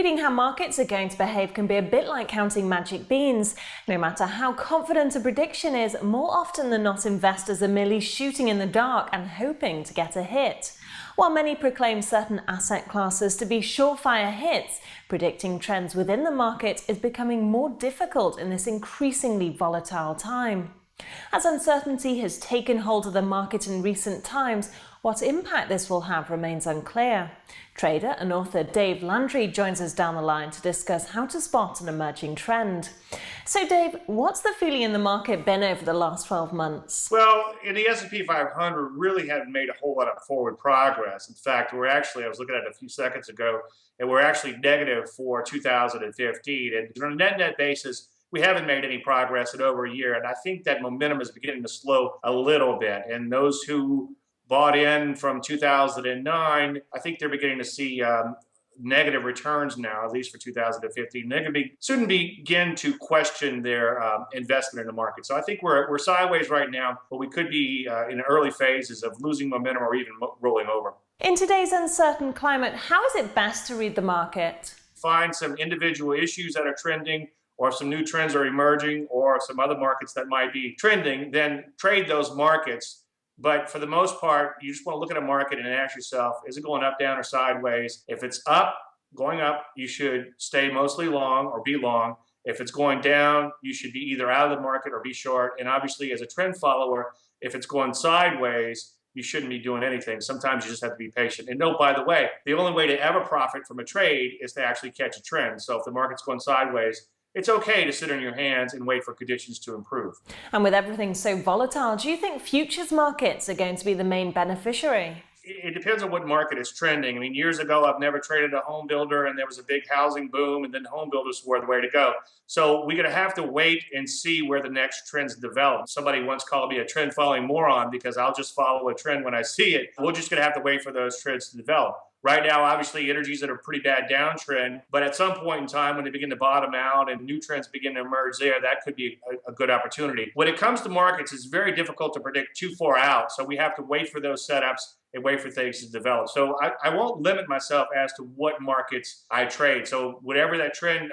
Reading how markets are going to behave can be a bit like counting magic beans. No matter how confident a prediction is, more often than not investors are merely shooting in the dark and hoping to get a hit. While many proclaim certain asset classes to be surefire hits, predicting trends within the market is becoming more difficult in this increasingly volatile time. As uncertainty has taken hold of the market in recent times, what impact this will have remains unclear. Trader and author Dave Landry joins us down the line to discuss how to spot an emerging trend. So Dave, what's the feeling in the market been over the last 12 months? Well, in the S&P 500 really haven't made a whole lot of forward progress. In fact, I was looking at it a few seconds ago, and we're actually negative for 2015. And on a net basis, we haven't made any progress in over a year. And I think that momentum is beginning to slow a little bit. And those who bought in from 2009, I think they're beginning to see negative returns now, at least for 2015. They're going to soon begin to question their investment in the market. So I think we're sideways right now, but we could be in early phases of losing momentum or even rolling over. In today's uncertain climate, how is it best to read the market? Find some individual issues that are trending, or some new trends are emerging, or some other markets that might be trending, then trade those markets. But for the most part, you just want to look at a market and ask yourself, is it going up, down, or sideways? If it's up, going up, you should stay mostly long or be long. If it's going down, you should be either out of the market or be short. And obviously, as a trend follower, if it's going sideways, you shouldn't be doing anything. Sometimes you just have to be patient. And no, by the way, the only way to ever profit from a trade is to actually catch a trend. So if the market's going sideways, it's okay to sit on your hands and wait for conditions to improve. And with everything so volatile, do you think futures markets are going to be the main beneficiary? It depends on what market is trending. I mean, years ago, I've never traded a home builder, and there was a big housing boom, and then home builders were the way to go. So we're going to have to wait and see where the next trends develop. Somebody once called me a trend following moron because I'll just follow a trend when I see it. We're just going to have to wait for those trends to develop. Right now, obviously, energy's at a pretty bad downtrend, but at some point in time when they begin to bottom out and new trends begin to emerge there, that could be a good opportunity. When it comes to markets, it's very difficult to predict too far out, so we have to wait for those setups and wait for things to develop. So I won't limit myself as to what markets I trade. So whatever that trend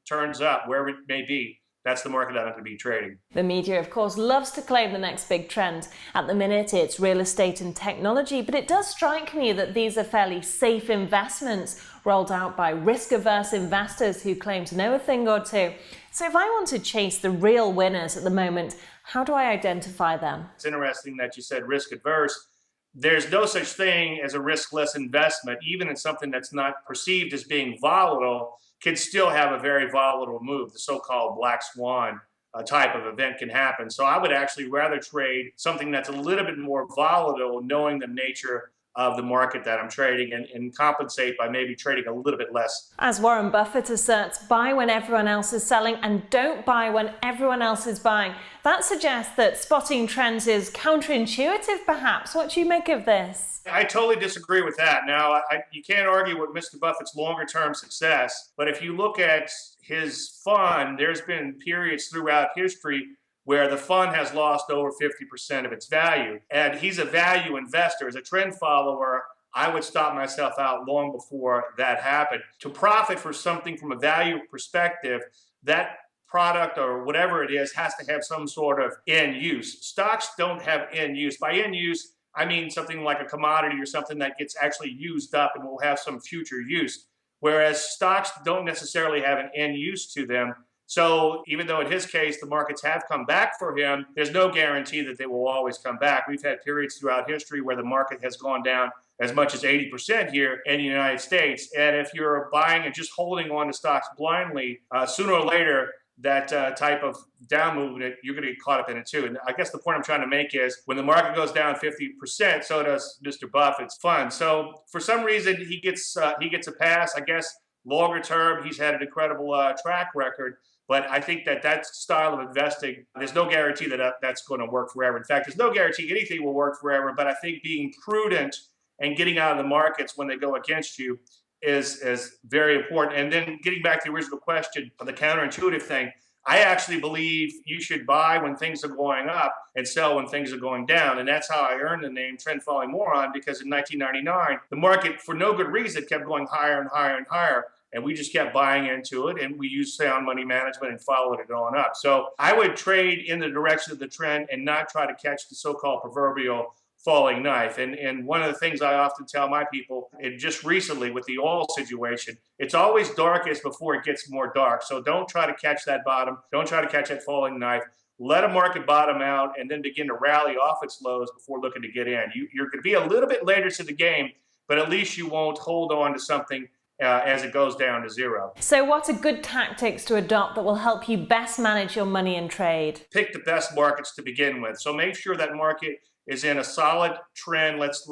turns up, wherever it may be, that's the market I'm going to be trading. The media, of course, loves to claim the next big trend. At the minute, it's real estate and technology, but it does strike me that these are fairly safe investments rolled out by risk-averse investors who claim to know a thing or two. So if I want to chase the real winners at the moment, how do I identify them? It's interesting that you said risk-averse. There's no such thing as a riskless investment, even in something that's not perceived as being volatile, can still have a very volatile move. The so-called black swan type of event can happen. So I would actually rather trade something that's a little bit more volatile, knowing the nature of the market that I'm trading, and compensate by maybe trading a little bit less. As Warren Buffett asserts, buy when everyone else is selling and don't buy when everyone else is buying. That suggests that spotting trends is counterintuitive, perhaps. What do you make of this? I totally disagree with that. Now, you can't argue with Mr. Buffett's longer-term success, but if you look at his fund, there's been periods throughout history where the fund has lost over 50% of its value. And he's a value investor. As a trend follower, I would stop myself out long before that happened. To profit for something from a value perspective, that product or whatever it is has to have some sort of end use. Stocks don't have end use. By end use, I mean something like a commodity or something that gets actually used up and will have some future use. Whereas stocks don't necessarily have an end use to them. So even though in his case, the markets have come back for him, there's no guarantee that they will always come back. We've had periods throughout history where the market has gone down as much as 80% here in the United States. And if you're buying and just holding on to stocks blindly, sooner or later, that type of down movement, you're going to get caught up in it too. And I guess the point I'm trying to make is when the market goes down 50%, so does Mr. Buffett's fund. So for some reason, he gets a pass. I guess longer term, he's had an incredible track record. But I think that style of investing, there's no guarantee that that's going to work forever. In fact, there's no guarantee anything will work forever. But I think being prudent and getting out of the markets when they go against you is very important. And then getting back to the original question of the counterintuitive thing, I actually believe you should buy when things are going up and sell when things are going down. And that's how I earned the name Trend Following Moron, because in 1999, the market, for no good reason, kept going higher and higher and higher. And we just kept buying into it, and we used sound money management and followed it on up. So I would trade in the direction of the trend and not try to catch the so-called proverbial falling knife. And one of the things I often tell my people, and just recently with the oil situation, it's always darkest before it gets more dark. So don't try to catch that bottom. Don't try to catch that falling knife. Let a market bottom out and then begin to rally off its lows before looking to get in. You're going to be a little bit later to the game, but at least you won't hold on to something as it goes down to zero. So what are good tactics to adopt that will help you best manage your money and trade? Pick the best markets to begin with. So make sure that market is in a solid trend. Let's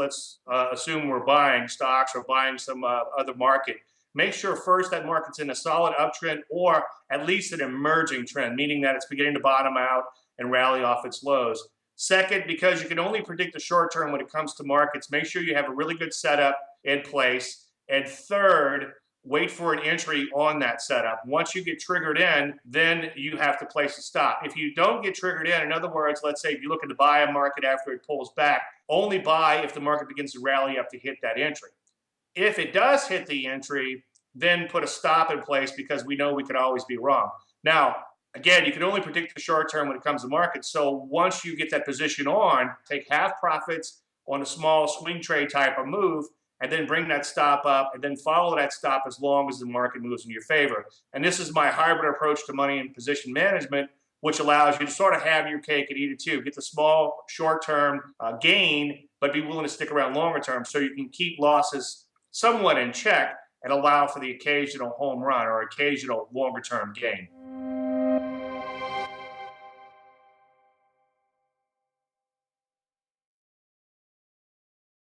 assume we're buying stocks or buying some other market. Make sure first that market's in a solid uptrend or at least an emerging trend, meaning that it's beginning to bottom out and rally off its lows. Second, because you can only predict the short term when it comes to markets, make sure you have a really good setup in place. And third, wait for an entry on that setup. Once you get triggered in, then you have to place a stop. If you don't get triggered in other words, let's say if you're looking to buy a market after it pulls back, only buy if the market begins to rally up to hit that entry. If it does hit the entry, then put a stop in place because we know we could always be wrong. Now, again, you can only predict the short term when it comes to markets. So once you get that position on, take half profits on a small swing trade type of move, and then bring that stop up and then follow that stop as long as the market moves in your favor. And this is my hybrid approach to money and position management, which allows you to sort of have your cake and eat it too. Get the small short-term gain, but be willing to stick around longer term so you can keep losses somewhat in check and allow for the occasional home run or occasional longer-term gain.